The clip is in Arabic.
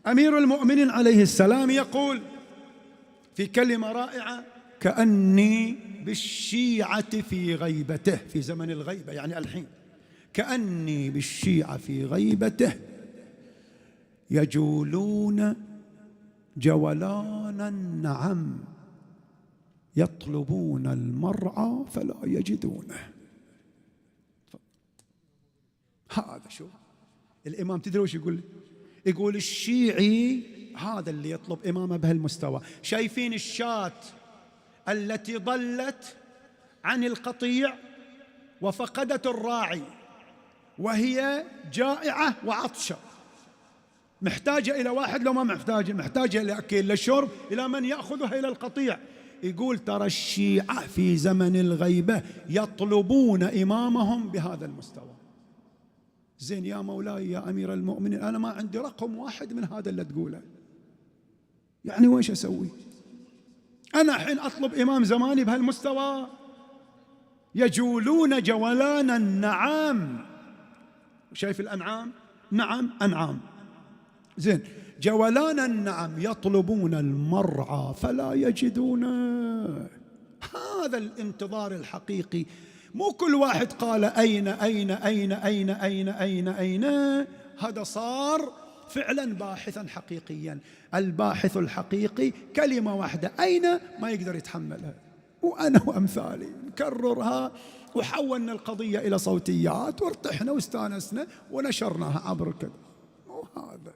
أمير المؤمنين عليه السلام يقول في كلمة رائعة: كأني بالشيعة في غيبته، في زمن الغيبة يعني الحين، كأني بالشيعة في غيبته يجولون جولان النعم يطلبون المرعى فلا يجدونه. هذا شو الإمام، تدري وش يقول؟ يقول الشيعي هذا اللي يطلب إمامه بهالمستوى. شايفين الشاة التي ضلت عن القطيع وفقدت الراعي وهي جائعة وعطشة، محتاجة إلى واحد، لو ما محتاجة إلى أكل، إلى شرب، إلى من يأخذها إلى القطيع. يقول ترى الشيعة في زمن الغيبة يطلبون إمامهم بهذا المستوى. زين يا مولاي يا أمير المؤمنين، أنا ما عندي رقم واحد من هذا اللي تقوله، يعني ويش أسوي؟ أنا حين أطلب إمام زماني بهالمستوى. يجولون جولان النعام، شايف الأنعام؟ نعم أنعام، زين، جولان النعم يطلبون المرعى فلا يجدونه. هذا الانتظار الحقيقي. مو كل واحد قال أين أين أين أين أين أين أين، هذا صار فعلا باحثا حقيقيا. الباحث الحقيقي كلمة واحدة أين ما يقدر يتحملها، وأنا وأمثالي نكررها، وحولنا القضية إلى صوتيات وارتحنا واستانسنا ونشرناها عبر كذا. مو هذا.